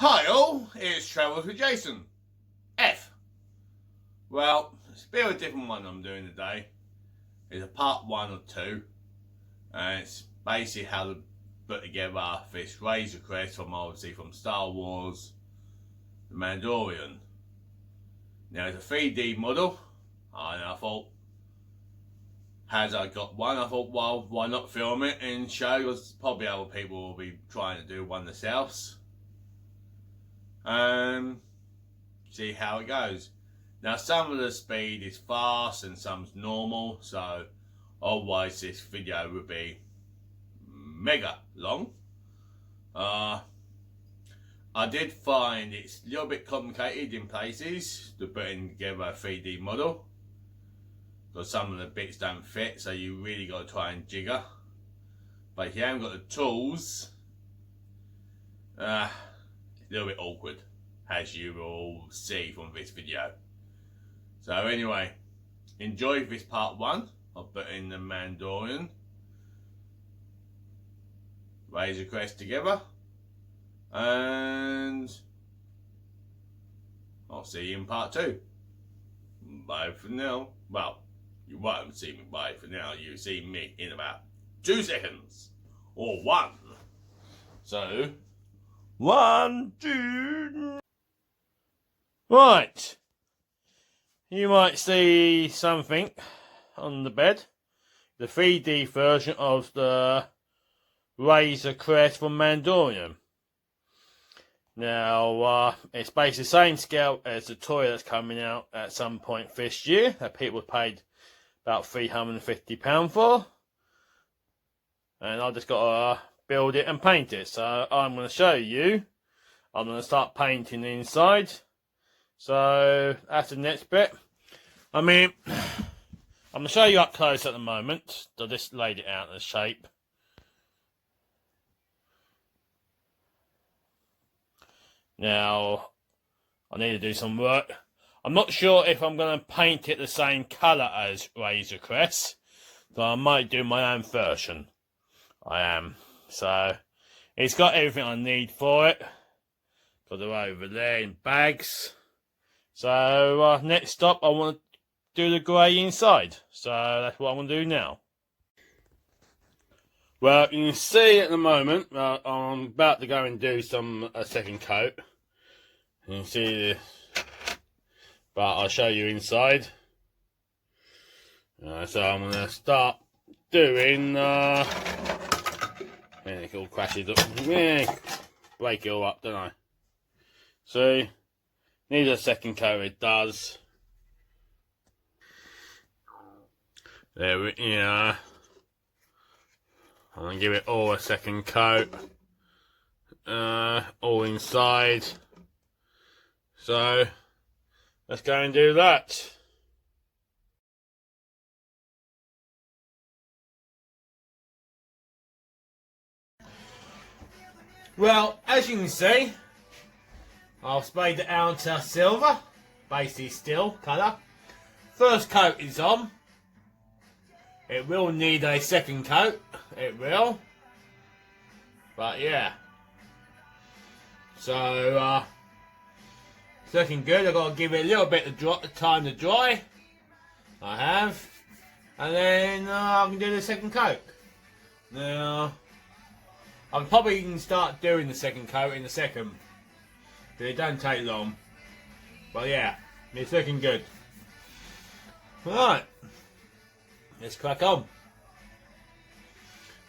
Hi all, it's Travels with Jason. F. Well, it's a bit of a different one I'm doing today. It's a part 1 or 2. And it's basically how to put together this razer crest from Star Wars, the Mandalorian. Now it's a 3D model, and I thought, as I got one, I thought, well, why not film it and show, because probably other people will be trying to do one themselves. See how it goes. Now some of the speed is fast and some's normal, so otherwise this video would be mega long. I did find it's a little bit complicated in places to put together a 3D model, because some of the bits don't fit, so you really got to try and jigger. But if you haven't got the tools, it's a little bit awkward, as you will see from this video. So anyway, enjoy this part 1 of putting the Mandalorian razer crest together, and I'll see you in part 2. Bye for now. Well, you won't see me bye for now, you see me in about 2 seconds, or 1. So 1, 2. Right, you might see something on the bed. The 3D version of the razer crest from Mandalorian. Now, it's basically the same scale as the toy that's coming out at some point this year that people paid about £350 for. And I just got to build it and paint it. So I'm going to show you. I'm going to start painting the inside. So that's the next bit. I mean, I'm going to show you up close at the moment. I just laid it out in the shape. Now, I need to do some work. I'm not sure if I'm going to paint it the same colour as razer crest, so I might do my own version. I am. So, it's got everything I need for it. Got it over there in bags. So, next stop, I want to do the grey inside. So, that's what I'm going to do now. Well, you can see at the moment, I'm about to go and do a second coat. You can see this, but I'll show you inside. So I'm going to start doing, it all crashes up, break it all up, don't I? See, needs a second coat, it does. There we are. I'm going to give it all a second coat, all inside. So, let's go and do that. Well, as you can see, I've sprayed it out to silver, basically steel colour. First coat is on. It will need a second coat, it will. But yeah. So, it's looking good. I've got to give it a little bit of time to dry. I have. And then I can do the second coat. Now, I probably can start doing the second coat in a second. But it don't take long. But yeah, it's looking good. Right. Let's crack on.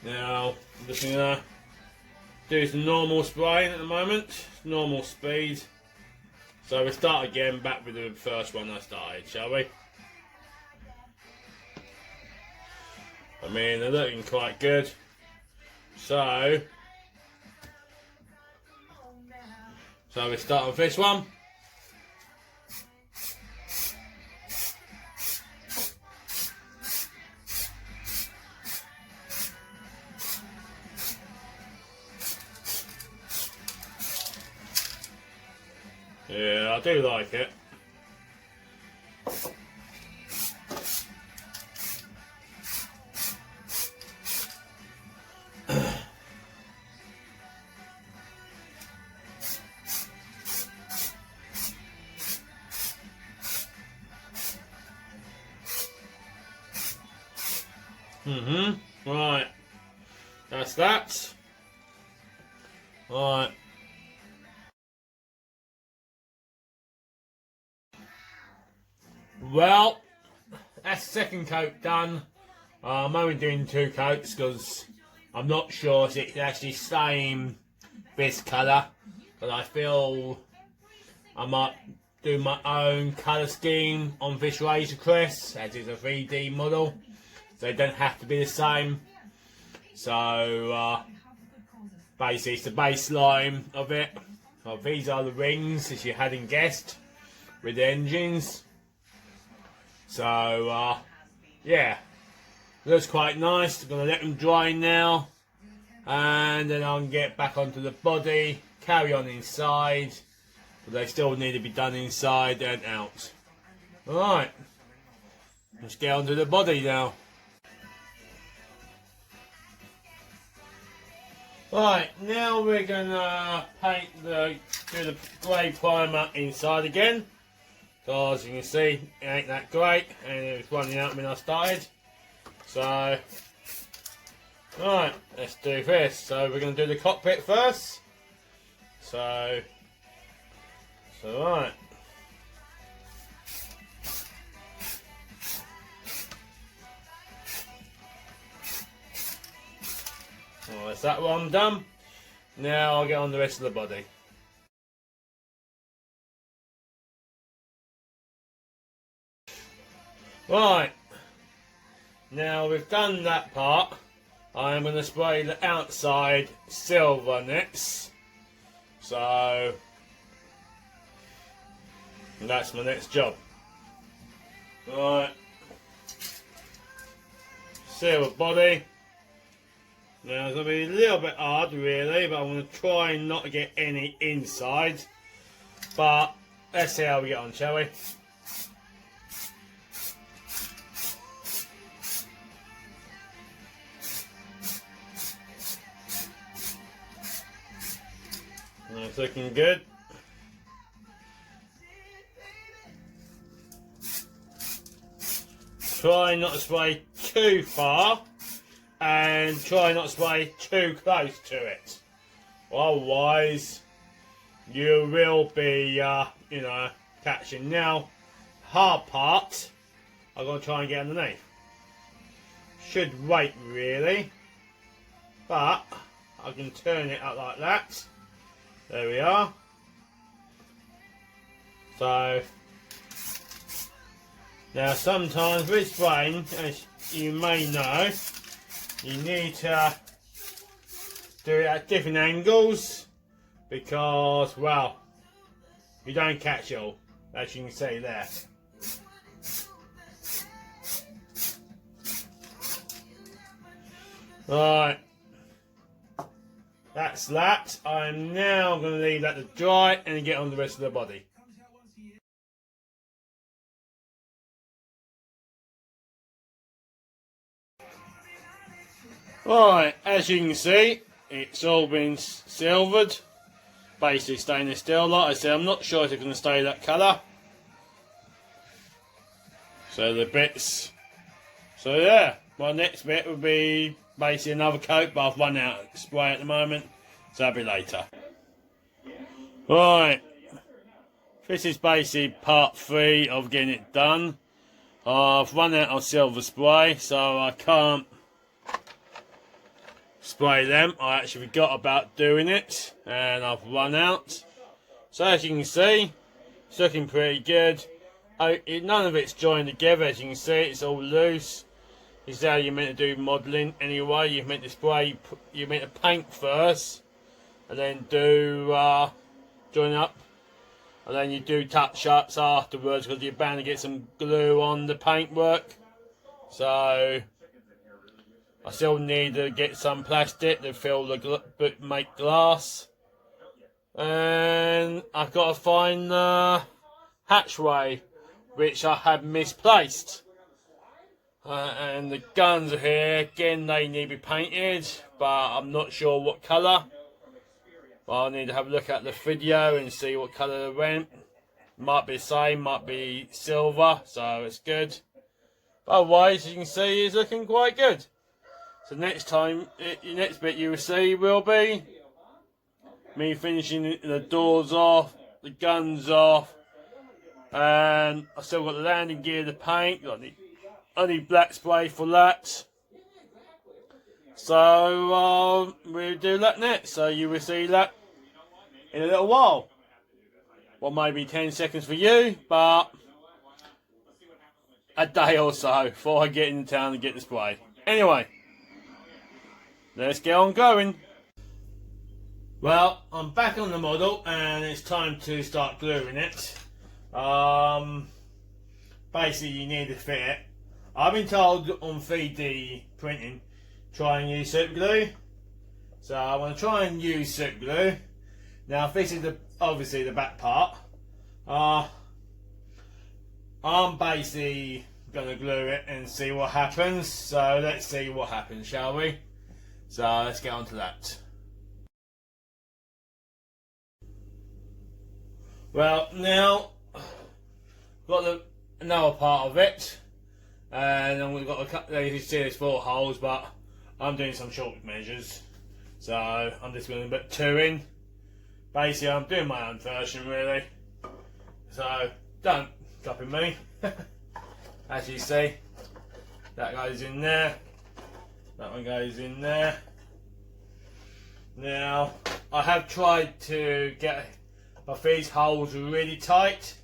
Now, I'm just going to do some normal spraying at the moment. Normal speed. So we'll start again back with the first one I started, shall we? I mean, they're looking quite good. So we start with this one. Yeah, I do like it. Right. That's that. Right. Well, that's the second coat done. I'm only doing 2 coats because I'm not sure if it's actually same this colour. But I feel I might do my own colour scheme on this razer crest, as it's a 3D model. So they don't have to be the same. So basically it's the baseline of it. Well, these are the rings, as you hadn't guessed, with the engines. So yeah, looks quite nice. I'm going to let them dry now, and then I'll get back onto the body, carry on inside, but they still need to be done inside and out. Alright, let's get onto the body now. Right, now we're gonna do the grey primer inside again. So as you can see, it ain't that great, and it was running out when I started. So, right, let's do this. So we're gonna do the cockpit first. So right. Well, that's that one done. Now I'll get on the rest of the body. Right. Now we've done that part. I'm going to spray the outside silver next. So that's my next job. Right. Silver body. Now it's going to be a little bit hard really, but I'm going to try not to get any inside. But let's see how we get on, shall we? It's looking good. Try not to spray too far, and try not to spray too close to it. Otherwise, you will be, catching. Now, hard part, I'm going to try and get underneath. Should wait really, but I can turn it up like that. There we are. So, now sometimes with spraying, as you may know, you need to do it at different angles because, well, you don't catch it all, as you can see there. Right. That's that. I'm now going to leave that to dry and get on the rest of the body. Right, as you can see, it's all been silvered. Basically stainless steel, like I said, I'm not sure if it's going to stay that colour. So the bits. So yeah, my next bit will be basically another coat, but I've run out of spray at the moment, so that'll be later. Right, this is basically part 3 of getting it done. I've run out of silver spray, so I can't spray them. I actually forgot about doing it, and I've run out. So as you can see, it's looking pretty good. None of it's joined together, as you can see, it's all loose. This is how you're meant to do modelling anyway. You're meant to spray, you're meant to paint first, and then do join up, and then you do touch-ups afterwards because you're bound to get some glue on the paintwork. So I still need to get some plastic to fill the make glass, and I've got to find the hatchway, which I have misplaced. And the guns are here. Again, they need to be painted, but I'm not sure what colour. But I need to have a look at the video and see what colour they went. Might be the same, might be silver, so it's good. But otherwise, as you can see, it's looking quite good. So next time, the next bit you will see will be me finishing the doors off, the guns off, and I still got the landing gear, the paint, got the only black spray for that. So we'll do that next. So you will see that in a little while. Well, maybe 10 seconds for you, but a day or so before I get into town and get the spray. Anyway, let's get on going. Well, I'm back on the model and it's time to start gluing it. Basically you need to fit it. I've been told on 3D printing, try and use super glue. So I'm going to try and use super glue. Now this is obviously the back part. I'm basically going to glue it and see what happens. So let's see what happens, shall we? So let's get on to that. Well, now got another part of it, and we've got a couple. You can see there's 4 holes, but I'm doing some short measures, so I'm just going to put 2 in. Basically, I'm doing my own version really, so don't copy me. As you see, that goes in there, that one goes in there. Now, I have tried to get these holes really tight,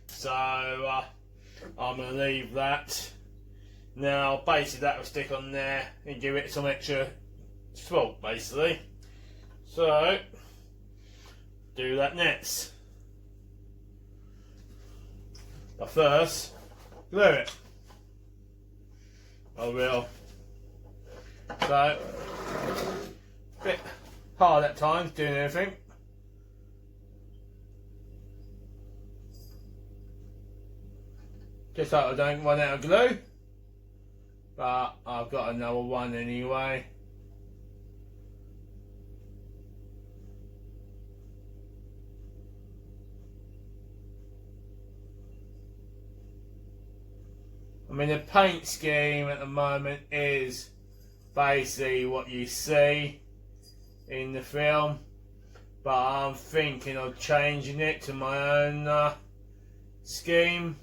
so I'm going to leave that. Now, basically that will stick on there and give it some extra swell, basically. So, do that next. But first, glue it. I will. So, a bit hard at times doing everything. Just so I don't run out of glue. But I've got another one anyway. I mean, the paint scheme at the moment is basically what you see in the film, but I'm thinking of changing it to my own scheme.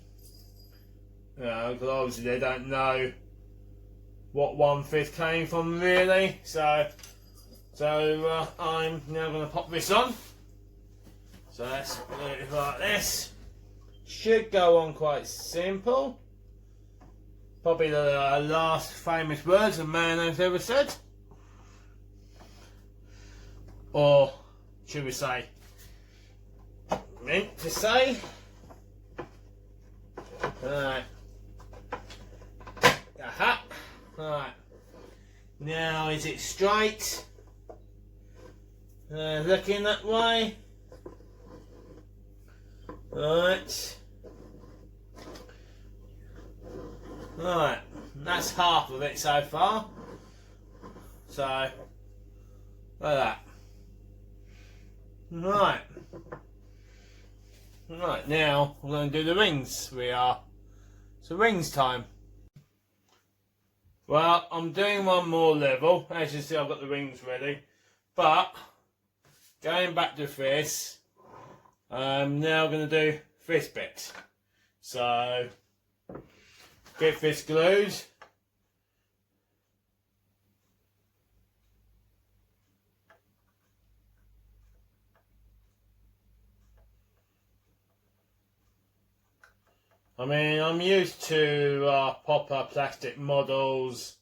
You know, because obviously they don't know what 1/5 came from really. So I'm now going to pop this on. So let's do it like this. Should go on quite simple. Probably the last famous words a man has ever said. Or should we say, meant to say. Alright. Aha. Alright. Now is it straight? Looking that way. Right. Right. That's half of it so far. So, like that. Right. Right, now we're going to do the rings. It's the rings time. Well, I'm doing one more level. As you see, I've got the rings ready. But, going back to this, I'm now going to do this bit. So, get this glued. I mean, I'm used to proper plastic models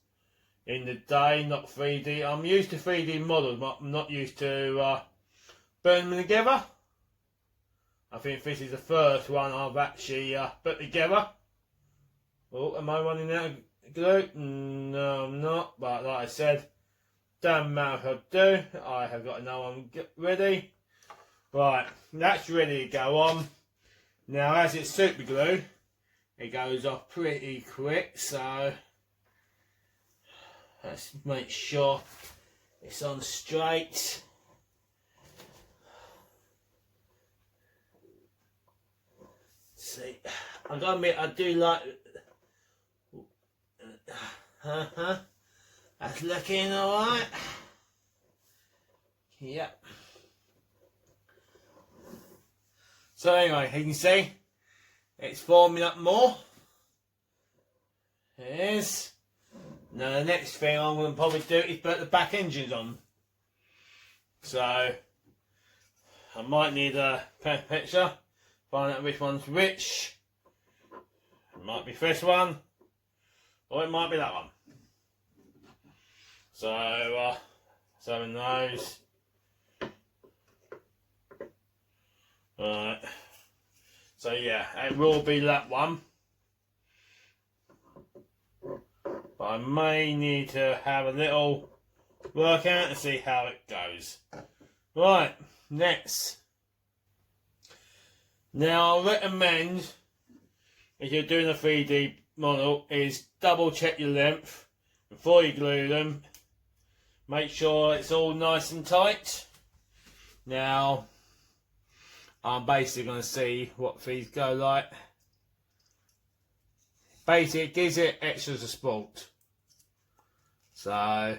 in the day, not 3D. I'm used to 3D models, but I'm not used to putting them together. I think this is the first one I've actually put together. Oh, am I running out of glue? No, I'm not. But like I said, don't matter if I do. I have got another one ready. Right, that's ready to go on. Now, as it's super glue, it goes off pretty quick, so let's make sure it's on straight. See, I gotta admit, I do like That's looking alright. Yep. So anyway, you can see it's forming up more. It is. Now the next thing I'm going to probably do is put the back engines on. So I might need a picture, find out which one's which. It might be this one, or it might be that one. So in those. Right. So yeah, it will be that one. But I may need to have a little workout to see how it goes. Right, next. Now I recommend, if you're doing a 3D model, is double check your length before you glue them. Make sure it's all nice and tight. Now, I'm basically going to see what these go like. Basically, it gives it extra support. So,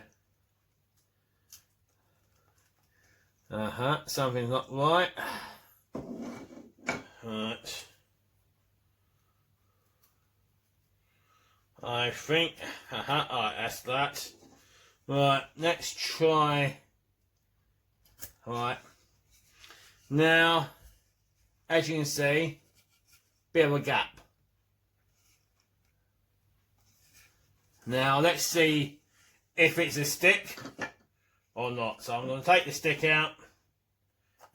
something's not right. Right. I think, alright, that's that. Right, let's try. Right. Now, as you can see, bit of a gap. Now, let's see if it's a stick or not. So I'm going to take the stick out,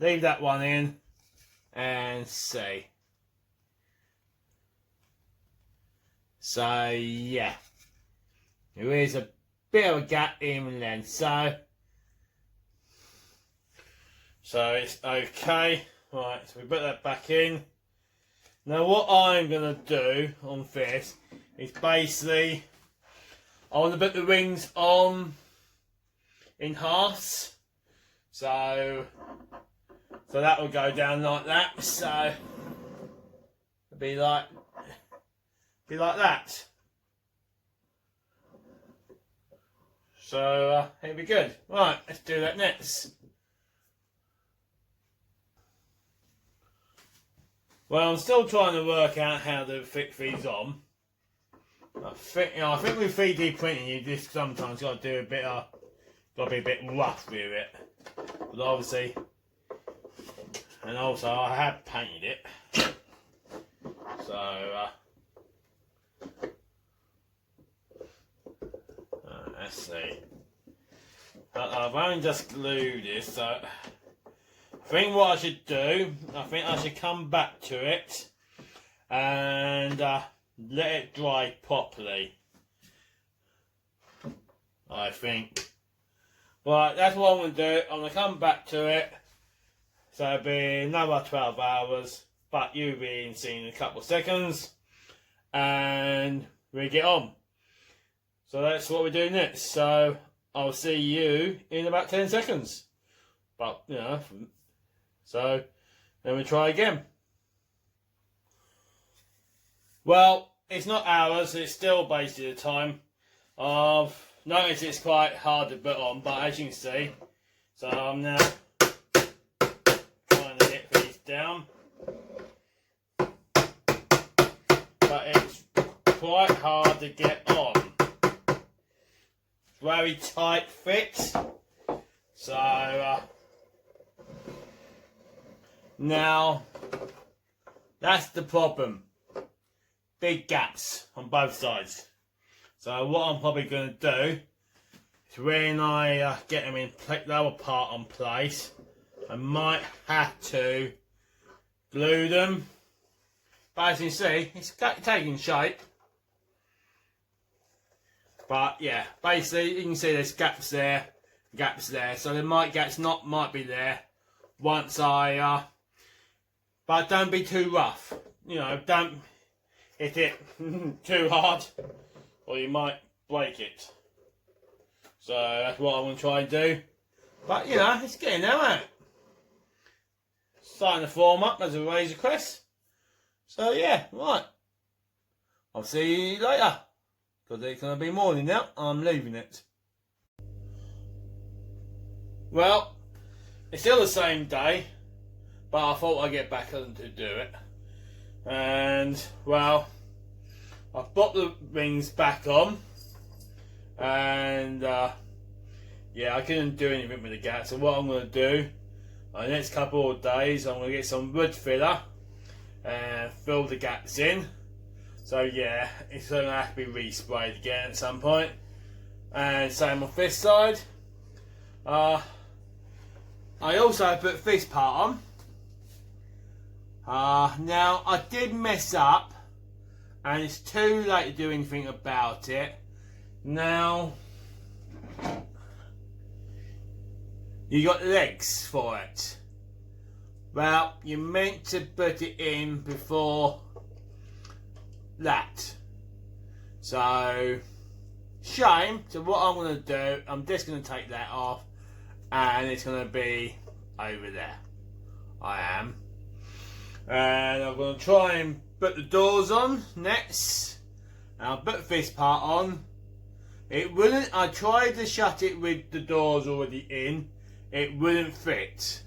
leave that one in, and see. So yeah, there is a bit of a gap in then. So it's okay. Right, so we put that back in. Now what I'm going to do on this is basically, I want to put the wings on in halves. So that will go down like that. So it'll be like that. So it'll be good. Right, let's do that next. Well, I'm still trying to work out how to fit these on. I think with 3D printing, you just sometimes got to do got to be a bit rough with it. But obviously, and also I have painted it. So let's see. But I've only just glued this, so I think what I should do, I should come back to it and let it dry properly. I think. Right, that's what I'm going to do. I'm going to come back to it. So it'll be another 12 hours, but you'll be seeing in a couple of seconds. And we get on. So that's what we're doing next. So I'll see you in about 10 seconds. But, you know, so then we try again. Well, it's not hours, it's still basically the time. I've noticed it's quite hard to put on, but as you can see, so I'm now trying to get these down. But it's quite hard to get on. Very tight fit. So now that's the problem. Big gaps on both sides. So what I'm probably going to do is when I get them in the other part on place, I might have to glue them. But as you can see, it's taking shape. But yeah, basically you can see there's gaps there. So there might be there once I but don't be too rough. You know, don't hit it too hard or you might break it. So that's what I'm going to try and do. But you know, it's getting there, isn't it? Starting to form up as a razer crest. So yeah, right. I'll see you later. Because it's going to be morning now. I'm leaving it. Well, it's still the same day, but I thought I'd get back on to do it. And, well, I've put the rings back on. And, yeah, I couldn't do anything with the gap. So what I'm going to do, the next couple of days, I'm going to get some wood filler and fill the gaps in. So yeah, it's going to have to be resprayed again at some point. And same on this side. I also put this part on. Now I did mess up, and it's too late to do anything about it. Now you got legs for it. Well, you meant to put it in before that. So, shame. So what I'm going to do, I'm just going to take that off, and it's going to be over there. I am. And I'm going to try and put the doors on next. And I'll put this part on. It wouldn't, I tried to shut it with the doors already in. It wouldn't fit.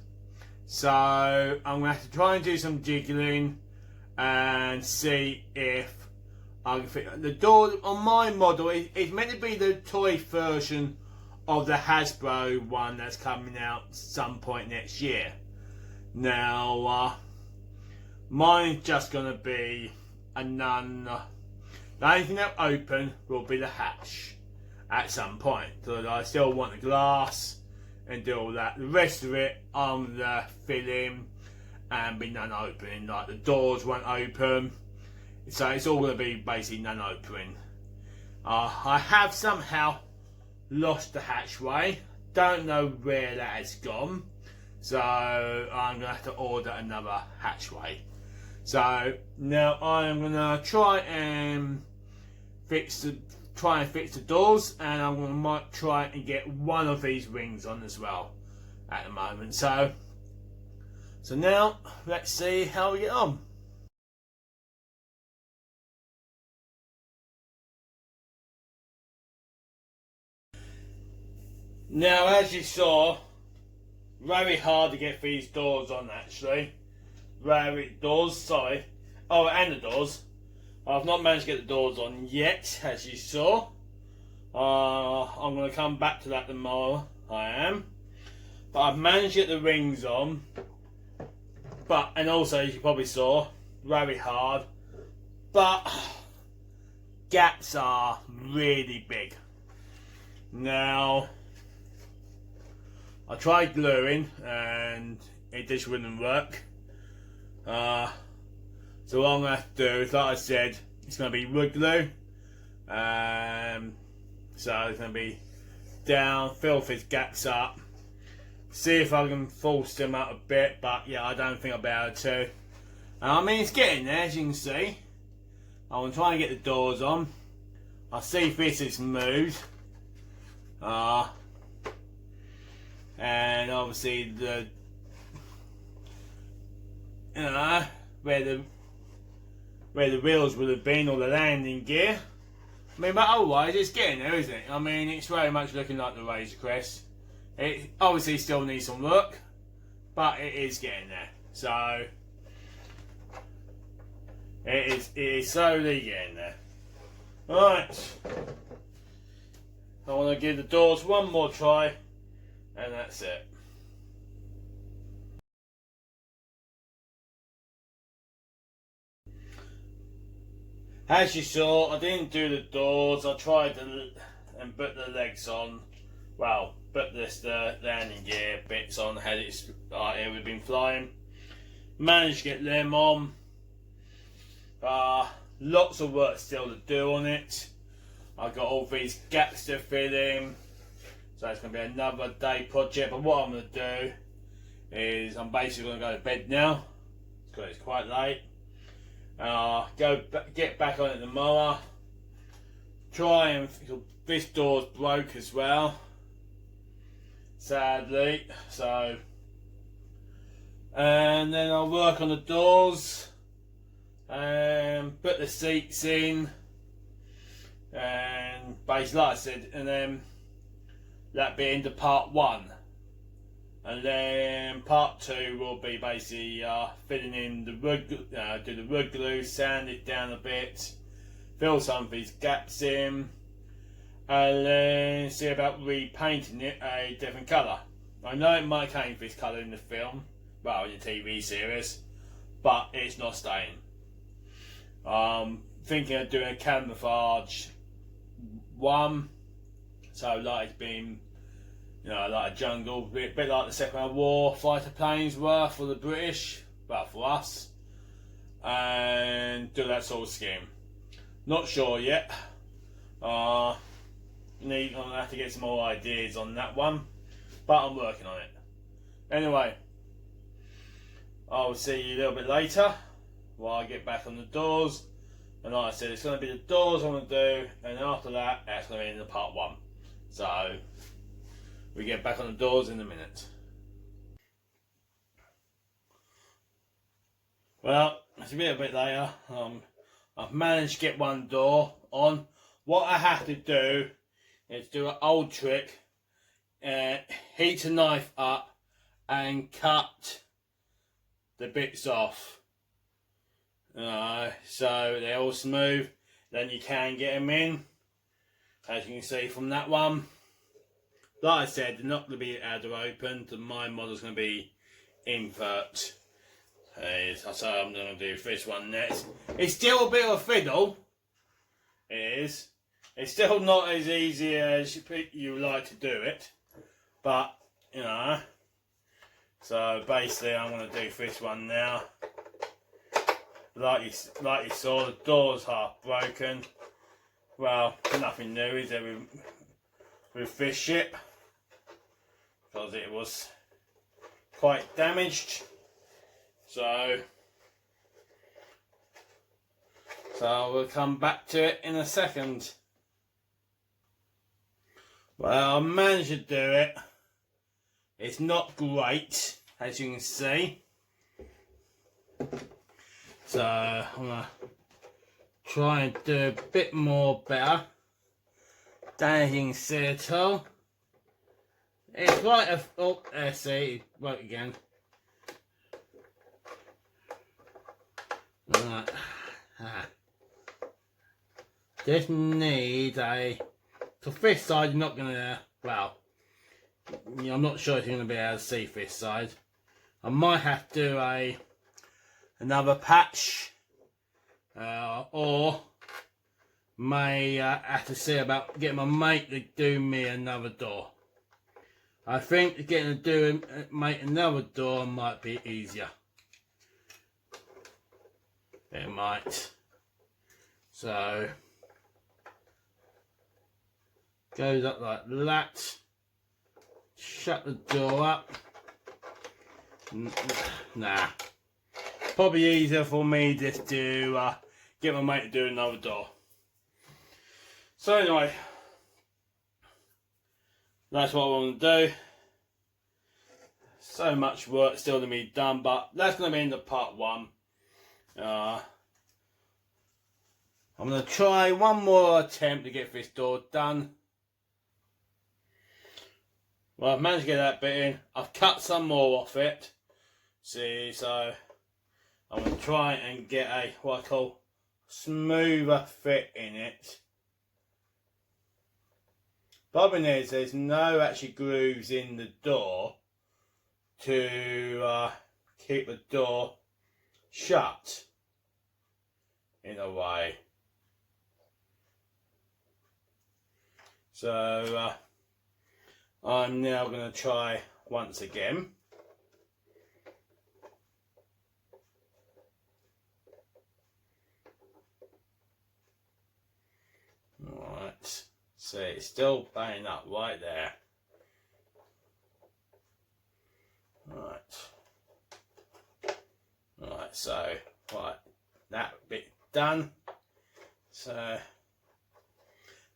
So I'm going to have to try and do some jiggling and see if I can fit the door on my model. It's meant to be the toy version of the Hasbro one that's coming out some point next year. Now mine's just going to be a none. The only thing that'll open will be the hatch at some point. So I still want the glass and do all that. The rest of it, I'm gonna fill in and be none opening. Like the doors won't open, so it's all gonna be basically none opening. I have somehow lost the hatchway. Don't know where that has gone, so I'm gonna have to order another hatchway. So now I'm gonna try and fix the doors, and I'm gonna might try and get one of these rings on as well at the moment. So now let's see how we get on. Now, as you saw, very hard to get these doors on actually. Sorry. Oh, and the doors. I've not managed to get the doors on yet, as you saw. I'm going to come back to that tomorrow. I am. But I've managed to get the rings on. And also, as you probably saw, very hard. But gaps are really big. Now, I tried gluing and it just wouldn't work. So what I'm going to have to do is, like I said, it's going to be wood glue. So it's going to be down, fill these gaps up. See if I can force them out a bit, but yeah, I don't think I'll be able to. I mean, it's getting there, as you can see. I'm trying to get the doors on. I see if this is moved. And obviously the, you know, where the wheels would have been, or the landing gear. I mean, but otherwise it's getting there, isn't it? I mean, it's very much looking like the Razer crest. It obviously still needs some work, but it is getting there. So it is slowly getting there. Right, I want to give the doors one more try, and that's it. As you saw, I didn't do the doors. I tried and put the legs on. Well, put the landing gear bits on. Had it would have been flying. Managed to get them on. Lots of work still to do on it. I've got all these gaps to fill in. So it's going to be another day project. But what I'm going to do is I'm basically going to go to bed now, because it's quite late. Get back on it tomorrow. Try and this door's broke as well, sadly. So, and then I'll work on the doors and put the seats in, and basically, like I said, and then that be into part one And then part 2 will be basically filling in the wood, do the wood glue, sand it down a bit, fill some of these gaps in, and then see about repainting it a different colour. I know it might came this colour in the film, well, in the TV series, but it's not staying. Thinking of doing a camouflage one, so like it's been, like a jungle, a bit like the Second World War fighter planes were for the British, well, for us, and do that sort of scheme. Not sure yet. I'm gonna have to get some more ideas on that one, but I'm working on it. Anyway, I'll see you a little bit later while I get back on the doors. And like I said, it's going to be the doors I'm going to do, and after that, that's going to be in the part 1. So, we get back on the doors in a minute. Well, it's a bit later. I've managed to get one door on. What I have to do is do an old trick, heat a knife up and cut the bits off. So they're all smooth, then you can get them in, as you can see from that one. Like I said, they're not going to be out of open, my model's going to be invert. So I'm going to do this one next. It's still a bit of a fiddle, it is. It's still not as easy as you like to do it, but, so basically I'm going to do this one now. Like you saw, the door's half broken. Well, nothing new, is there, with this ship, because it was quite damaged. So we'll come back to it in a second. Well, I managed to do it. It's not great, as you can see. So I'm going to try and do a bit more better. Don't you can see it all. It's like a, oh, there, see, it broke again. Right. Just need for this side you're not going to, well, I'm not sure if you're going to be able to see this side. I might have to do another patch, or may have to see about getting my mate to do me another door. I think getting to do mate another door might be easier. It might. So goes up like that. Shut the door up. Nah. Probably easier for me just to get my mate to do another door. So anyway, that's what I want to do. So much work still to be done, but that's going to be in the part 1. I'm going to try one more attempt to get this door done. Well, I've managed to get that bit in. I've cut some more off it. See, so I'm going to try and get a, what I call, smoother fit in it. Problem is, there's no actually grooves in the door to keep the door shut in a way. So I'm now going to try once again. Right, see, it's still banging up right there. Right, so right, that bit done. So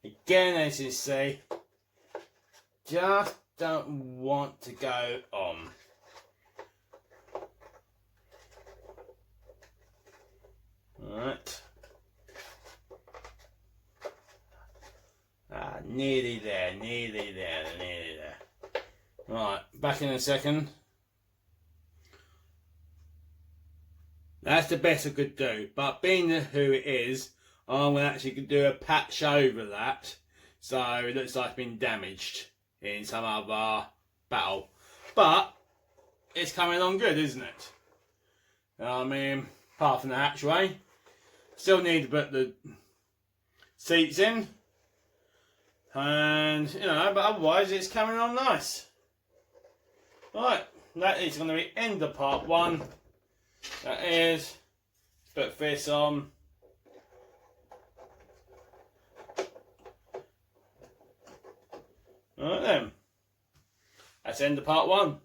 again, as you see, just don't want to go on. Right. Nearly there, nearly there, nearly there. Right. back in a second. That's the best I could do, but being who it is, I'm going to actually do a patch over that, so it looks like it's been damaged in some other battle. But it's coming on good, isn't it? I mean, apart from the hatchway, still need to put the seats in, and you know, but otherwise it's coming on nice. Right, that is going to be end of part 1. That is, put this on. Alright then, that's the end of part 1.